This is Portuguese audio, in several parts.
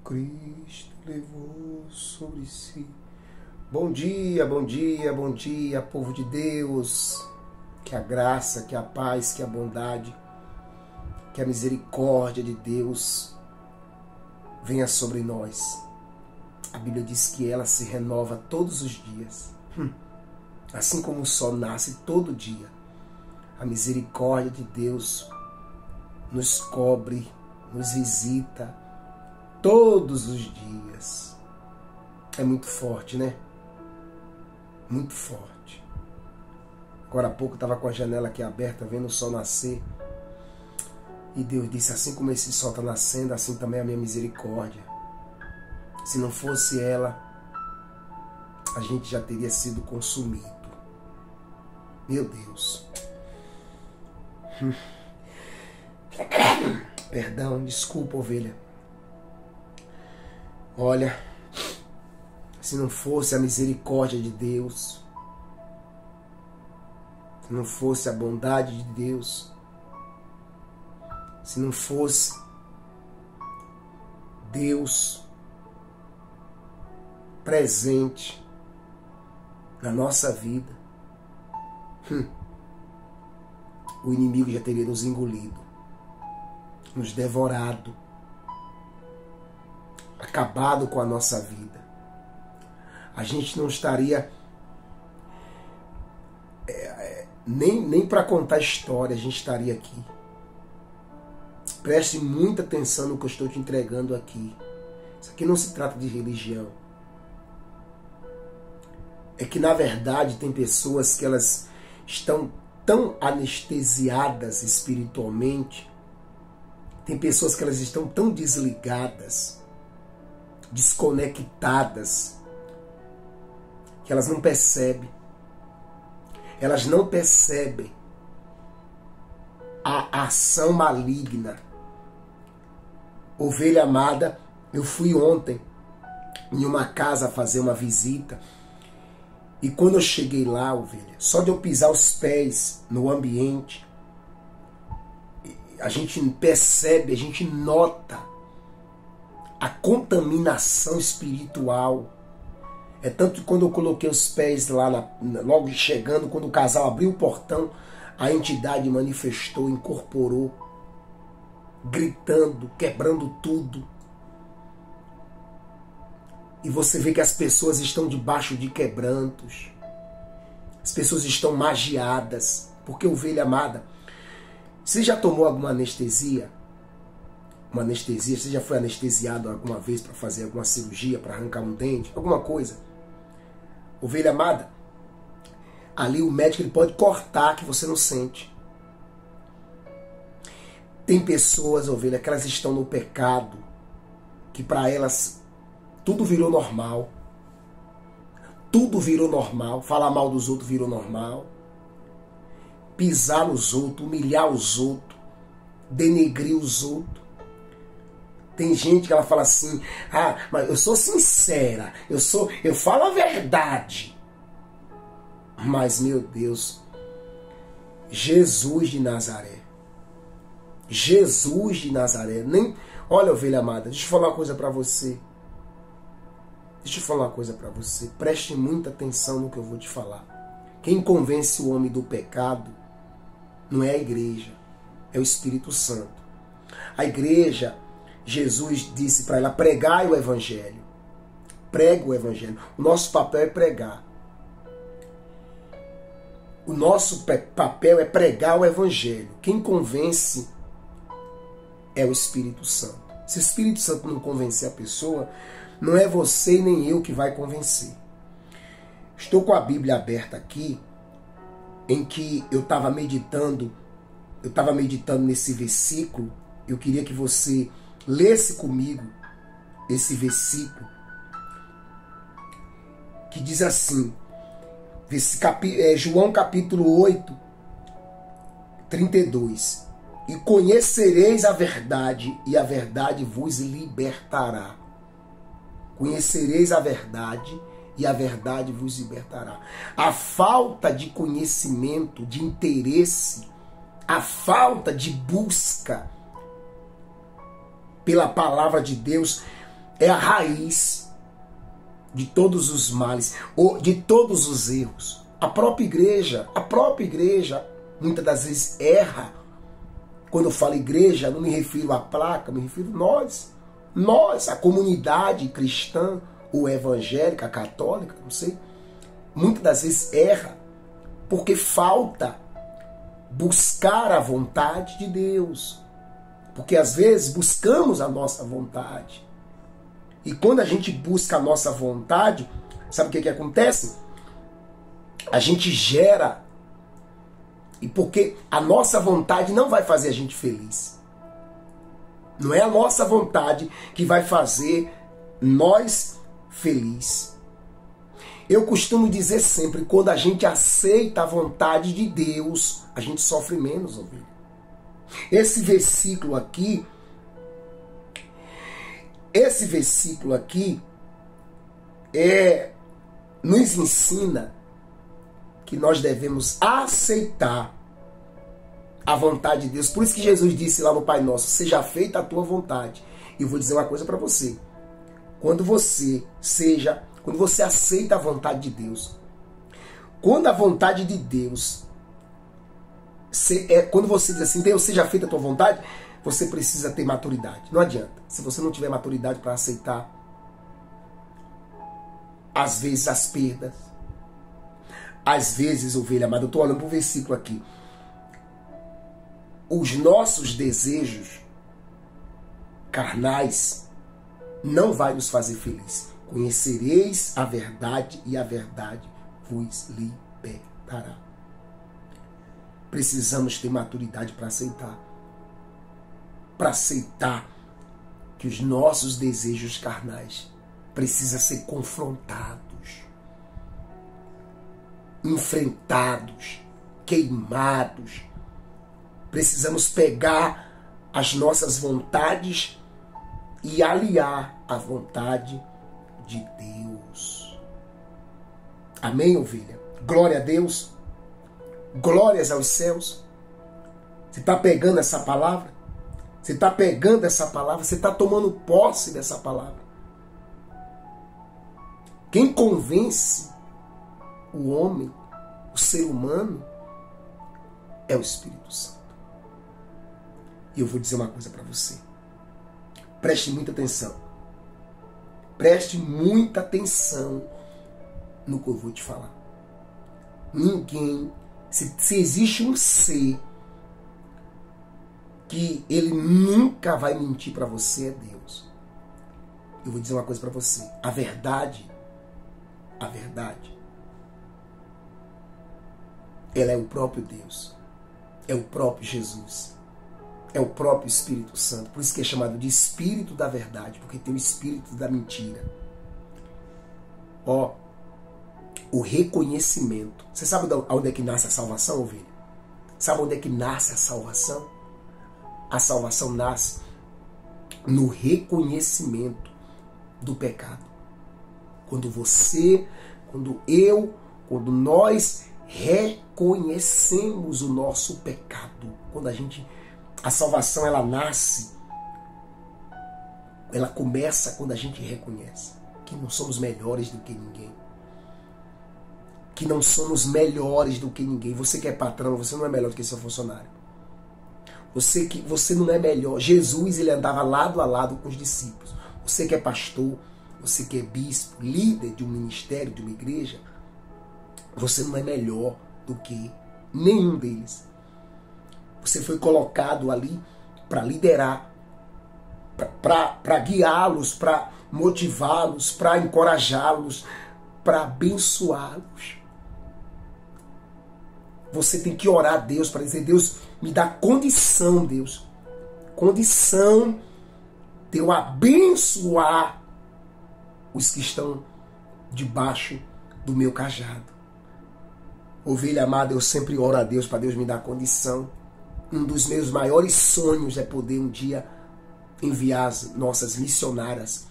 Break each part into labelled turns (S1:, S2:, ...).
S1: Cristo levou sobre si. Bom dia, bom dia, bom dia, povo de Deus. Que a graça, que a paz, que a bondade, que a misericórdia de Deus venha sobre nós. A Bíblia diz que ela se renova todos os dias. Assim como o sol nasce todo dia, a misericórdia de Deus nos cobre, nos visita todos os dias. É muito forte, né? Muito forte. Agora há pouco eu estava com a janela aqui aberta, vendo o sol nascer. E Deus disse, assim como esse sol está nascendo, assim também é a minha misericórdia. Se não fosse ela, a gente já teria sido consumido. Meu Deus. Perdão, desculpa, ovelha. Olha, se não fosse a misericórdia de Deus, se não fosse a bondade de Deus, se não fosse Deus presente na nossa vida, o inimigo já teria nos engolido, nos devorado, acabado com a nossa vida. A gente não estaria nem para contar história, a gente estaria aqui. Preste muita atenção no que eu estou te entregando aqui. Isso aqui não se trata de religião. É que na verdade tem pessoas que elas estão tão anestesiadas espiritualmente, tem pessoas que elas estão tão desligadas, desconectadas, que elas não percebem. Elas não percebem a ação maligna. Ovelha amada, eu fui ontem em uma casa fazer uma visita. E quando eu cheguei lá, ovelha, só de eu pisar os pés no ambiente, a gente percebe, a gente nota a contaminação espiritual. É tanto que quando eu coloquei os pés lá, logo chegando, quando o casal abriu o portão, a entidade manifestou, incorporou, gritando, quebrando tudo. E você vê que as pessoas estão debaixo de quebrantos. As pessoas estão magiadas. Porque, ovelha amada, você já tomou alguma anestesia? Uma anestesia? Você já foi anestesiado alguma vez para fazer alguma cirurgia, para arrancar um dente? Alguma coisa? Ovelha amada, ali o médico ele pode cortar que você não sente. Tem pessoas, ovelha, que elas estão no pecado, que para elas tudo virou normal. Tudo virou normal. Falar mal dos outros virou normal. Pisar nos outros, humilhar os outros, denegrir os outros. Tem gente que ela fala assim, mas eu sou sincera, eu falo a verdade. Mas, meu Deus, Jesus de Nazaré. Jesus de Nazaré. Olha, ovelha amada, deixa eu falar uma coisa para você. Deixa eu falar uma coisa para você. Preste muita atenção no que eu vou te falar. Quem convence o homem do pecado não é a igreja, é o Espírito Santo. A igreja, Jesus disse para ela, pregai o evangelho. Prega o evangelho. O nosso papel é pregar. O nosso papel é pregar o evangelho. Quem convence é o Espírito Santo. Se o Espírito Santo não convencer a pessoa, não é você nem eu que vai convencer. Estou com a Bíblia aberta aqui, em que eu estava meditando nesse versículo. Eu queria que você lesse comigo esse versículo, que diz assim, João capítulo 8, 32. E conhecereis a verdade, e a verdade vos libertará. Conhecereis a verdade, e a verdade vos libertará. A falta de conhecimento, de interesse, a falta de busca pela palavra de Deus é a raiz de todos os males, ou de todos os erros. A própria igreja, muitas das vezes erra. Quando eu falo igreja, não me refiro à placa, me refiro a nós, a comunidade cristã, ou evangélica, católica, não sei. Muitas das vezes erra, porque falta buscar a vontade de Deus. Porque às vezes buscamos a nossa vontade. E quando a gente busca a nossa vontade, sabe o que acontece? A gente gera. E porque a nossa vontade não vai fazer a gente feliz. Não é a nossa vontade que vai fazer nós felizes. Eu costumo dizer sempre, quando a gente aceita a vontade de Deus, a gente sofre menos, ovelha. Esse versículo aqui nos ensina que nós devemos aceitar a vontade de Deus. Por isso que Jesus disse lá no Pai Nosso, seja feita a tua vontade. E eu vou dizer uma coisa para você. Quando você aceita a vontade de Deus, quando a vontade de Deus, quando você diz assim, Deus, seja feita a tua vontade, você precisa ter maturidade. Não adianta. Se você não tiver maturidade para aceitar, às vezes, as perdas, às vezes, ovelha amada, eu estou olhando para o versículo aqui, os nossos desejos carnais não vai nos fazer feliz. Conhecereis a verdade e a verdade vos libertará. Precisamos ter maturidade para aceitar. Para aceitar que os nossos desejos carnais precisam ser confrontados, enfrentados, queimados. Precisamos pegar as nossas vontades e aliar a vontade de Deus. Amém, ovelha? Glória a Deus. Glórias aos céus. Você está pegando essa palavra? Você está pegando essa palavra? Você está tomando posse dessa palavra? Quem convence o homem, o ser humano, é o Espírito Santo. E eu vou dizer uma coisa para você. Preste muita atenção. Preste muita atenção no que eu vou te falar. Ninguém, se existe um ser que ele nunca vai mentir para você, é Deus. Eu vou dizer uma coisa para você. A verdade, ela é o próprio Deus. É o próprio Jesus. É o próprio Espírito Santo. Por isso que é chamado de Espírito da Verdade, porque tem o Espírito da mentira. Ó, o reconhecimento. Você sabe onde é que nasce a salvação, ovelha? Sabe onde é que nasce a salvação? A salvação nasce no reconhecimento do pecado. Quando você, quando eu, quando nós reconhecemos o nosso pecado. Quando a salvação ela nasce, ela começa quando a gente reconhece que não somos melhores do que ninguém. Que não somos melhores do que ninguém. Você que é patrão, você não é melhor do que seu funcionário. Você não é melhor. Jesus, ele andava lado a lado com os discípulos. Você que é pastor, você que é bispo, líder de um ministério, de uma igreja, você não é melhor do que nenhum deles. Você foi colocado ali para liderar, para guiá-los, para motivá-los, para encorajá-los, para abençoá-los. Você tem que orar a Deus para dizer, Deus, me dá condição, Deus. Condição de eu abençoar os que estão debaixo do meu cajado. Ovelha amada, eu sempre oro a Deus para Deus me dar condição. Um dos meus maiores sonhos é poder um dia enviar as nossas missionárias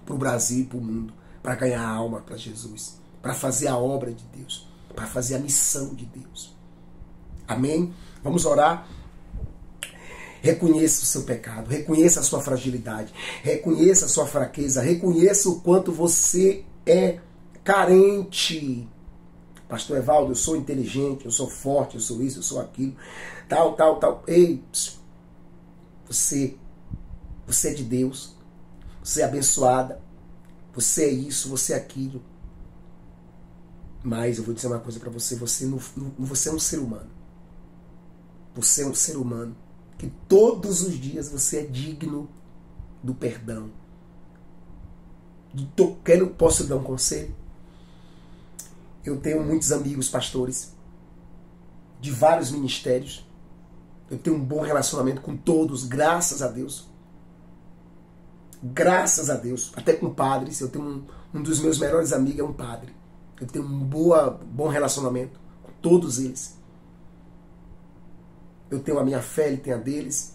S1: para o Brasil e para o mundo, para ganhar a alma para Jesus, para fazer a obra de Deus, para fazer a missão de Deus. Amém? Vamos orar. Reconheça o seu pecado, reconheça a sua fragilidade, reconheça a sua fraqueza, reconheça o quanto você é carente. Pastor Evaldo, eu sou inteligente, eu sou forte, eu sou isso, eu sou aquilo, tal. Ei, você é de Deus, você é abençoada, você é isso, você é aquilo. Mas eu vou dizer uma coisa para você, você é um ser humano. Você é um ser humano que todos os dias você é digno do perdão. Posso dar um conselho? Eu tenho muitos amigos pastores de vários ministérios. Eu tenho um bom relacionamento com todos, graças a Deus. Graças a Deus. Até com padres. Eu tenho um dos meus melhores amigos é um padre. Eu tenho um bom relacionamento com todos eles. Eu tenho a minha fé, ele tem a deles.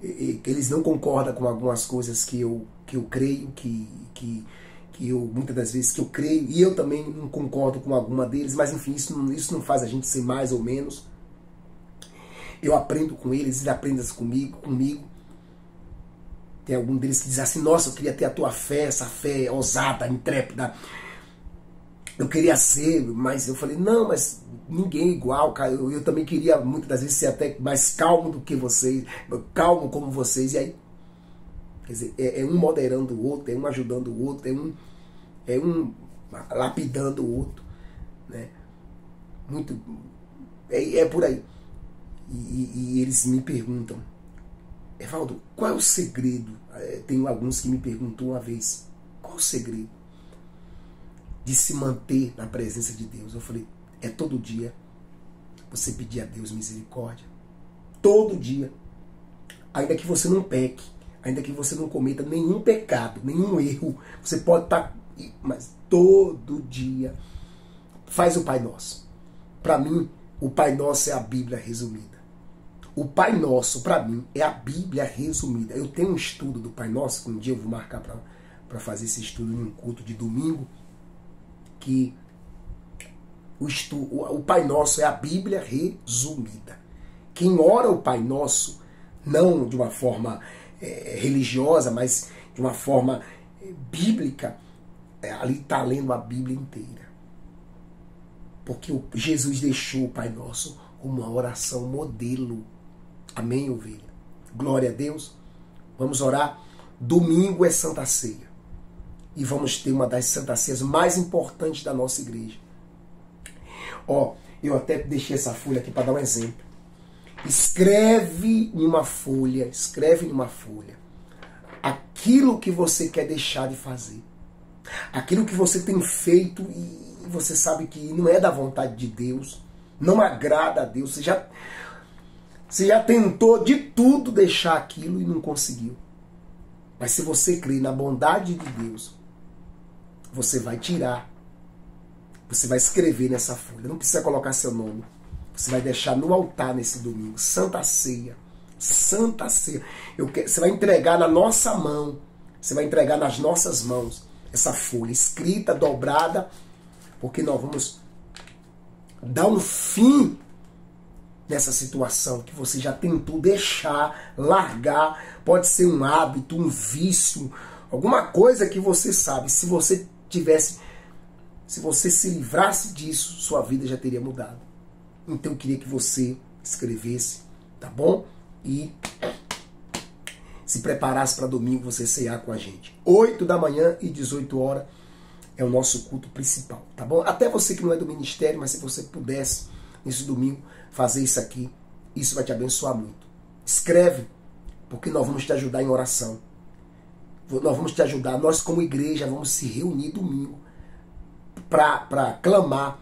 S1: Eles não concordam com algumas coisas que eu creio, que eu muitas das vezes que eu creio, e eu também não concordo com alguma deles, mas enfim, isso não faz a gente ser mais ou menos. Eu aprendo com eles, eles aprendem comigo. Tem algum deles que diz assim, nossa, eu queria ter a tua fé, essa fé ousada, intrépida. Eu queria ser, mas eu falei, não, mas ninguém é igual, cara. Eu também queria muitas das vezes ser até mais calmo do que vocês, calmo como vocês, e aí, quer dizer, é um moderando o outro, é um ajudando o outro, é um lapidando o outro, né? Muito, é por aí. E eles me perguntam, Evaldo, qual é o segredo? Tem alguns que me perguntou uma vez, qual é o segredo de se manter na presença de Deus? Eu falei, é todo dia você pedir a Deus misericórdia. Todo dia. Ainda que você não peque, ainda que você não cometa nenhum pecado, nenhum erro, você pode estar, mas todo dia faz o Pai Nosso. Para mim, o Pai Nosso é a Bíblia resumida. O Pai Nosso, para mim, é a Bíblia resumida. Eu tenho um estudo do Pai Nosso, que um dia eu vou marcar para fazer esse estudo em um culto de domingo, que o Pai Nosso é a Bíblia resumida. Quem ora o Pai Nosso, não de uma forma religiosa, mas de uma forma bíblica, ali está lendo a Bíblia inteira. Porque Jesus deixou o Pai Nosso como uma oração modelo. Amém, ovelha? Glória a Deus. Vamos orar. Domingo é Santa Ceia. E vamos ter uma das santas ceias mais importantes da nossa igreja. Eu até deixei essa folha aqui para dar um exemplo. Escreve numa folha aquilo que você quer deixar de fazer. Aquilo que você tem feito e você sabe que não é da vontade de Deus, não agrada a Deus. Você já tentou de tudo deixar aquilo e não conseguiu. Mas se você crer na bondade de Deus, você vai tirar, você vai escrever nessa folha, não precisa colocar seu nome, você vai deixar no altar nesse domingo, Santa Ceia, Santa Ceia. Você vai entregar na nossa mão, você vai entregar nas nossas mãos essa folha escrita, dobrada, porque nós vamos dar um fim nessa situação que você já tentou deixar, largar. Pode ser um hábito, um vício, alguma coisa que você sabe. Se você se livrasse disso, sua vida já teria mudado. Então eu queria que você escrevesse, tá bom? E se preparasse para domingo você cear com a gente. 8 da manhã e 18 horas é o nosso culto principal, tá bom? Até você que não é do ministério, mas se você pudesse, nesse domingo, fazer isso aqui, isso vai te abençoar muito. Escreve, porque nós vamos te ajudar em oração. Nós vamos te ajudar, nós como igreja vamos se reunir domingo para clamar.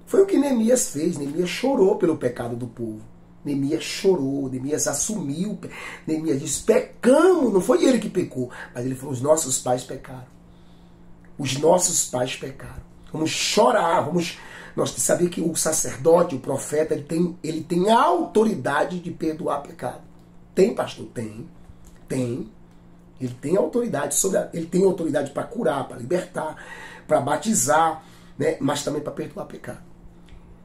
S1: Foi o que Neemias fez. Neemias chorou pelo pecado do povo. Neemias chorou, Neemias assumiu, Neemias disse, pecamos, não foi ele que pecou, mas ele falou, os nossos pais pecaram. Os nossos pais pecaram. Vamos chorar, nós sabemos que o sacerdote, o profeta, ele tem a autoridade de perdoar pecado. Tem, pastor? Tem. Ele tem autoridade ele tem autoridade para curar, para libertar, para batizar, né? Mas também para perdoar pecado.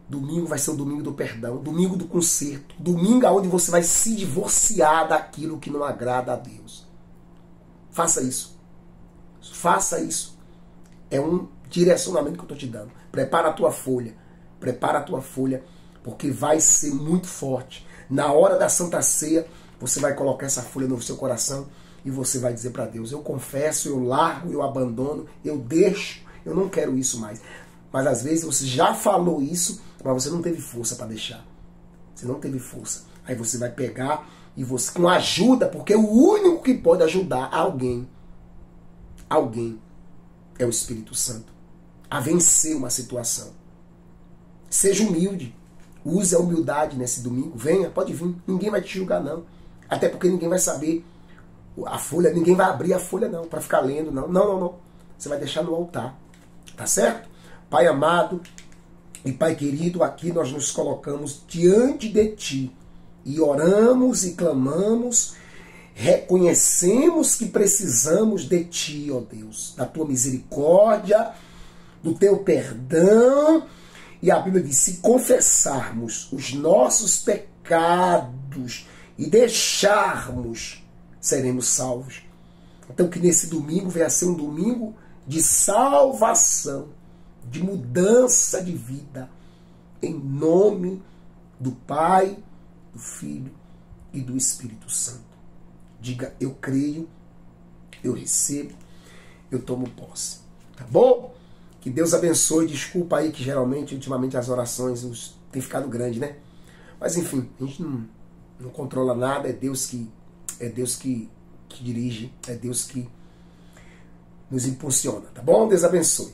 S1: Domingo vai ser o domingo do perdão, domingo do conserto, domingo onde você vai se divorciar daquilo que não agrada a Deus. Faça isso. Faça isso. É um direcionamento que eu estou te dando. Prepara a tua folha. Prepara a tua folha, porque vai ser muito forte. Na hora da Santa Ceia, você vai colocar essa folha no seu coração e você vai dizer para Deus: eu confesso, eu largo, eu abandono, eu deixo, eu não quero isso mais. Mas às vezes você já falou isso, mas você não teve força para deixar. Você não teve força. Aí você vai pegar e você, com ajuda, porque o único que pode ajudar alguém é o Espírito Santo a vencer uma situação. Seja humilde. Use a humildade nesse domingo. Venha, pode vir. Ninguém vai te julgar, não. Até porque ninguém vai saber a folha, ninguém vai abrir a folha, não, para ficar lendo, não. Não. Você vai deixar no altar. Tá certo? Pai amado e Pai querido, aqui nós nos colocamos diante de Ti e oramos e clamamos, reconhecemos que precisamos de Ti, ó Deus, da Tua misericórdia, do Teu perdão. E a Bíblia diz: se confessarmos os nossos pecados e deixarmos, seremos salvos. Então que nesse domingo venha a ser um domingo de salvação, de mudança de vida, em nome do Pai, do Filho e do Espírito Santo. Diga: eu creio, eu recebo, eu tomo posse. Tá bom? Que Deus abençoe. Desculpa aí que geralmente, ultimamente, as orações têm ficado grandes, né? Mas enfim, a gente não controla nada, é Deus que dirige, é Deus que nos impulsiona, tá bom? Deus abençoe.